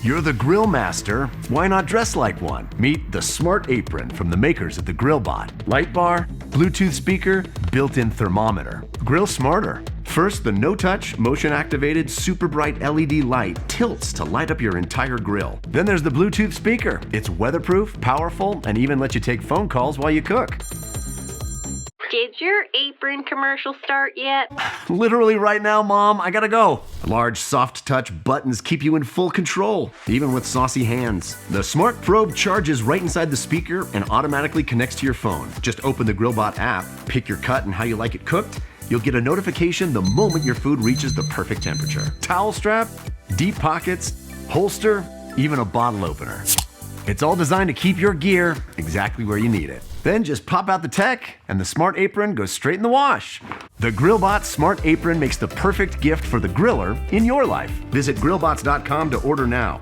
You're the grill master. Why not dress like one? Meet the Smart Apron from the makers of the Grillbot. Light bar, Bluetooth speaker, built-in thermometer. Grill smarter. First, the no-touch, motion-activated, super bright LED light tilts to light up your entire grill. Then there's the Bluetooth speaker. It's weatherproof, powerful, and even lets you take phone calls while you cook. Did your apron commercial start yet? Literally right now, Mom, I gotta go. Large, soft touch buttons keep you in full control, even with saucy hands. The Smart Probe charges right inside the speaker and automatically connects to your phone. Just open the Grillbot app, pick your cut and how you like it cooked. You'll get a notification the moment your food reaches the perfect temperature. Towel strap, deep pockets, holster, even a bottle opener. It's all designed to keep your gear exactly where you need it. Then just pop out the tech, and the Smart Apron goes straight in the wash. The Grillbot Smart Apron makes the perfect gift for the griller in your life. Visit grillbots.com to order now.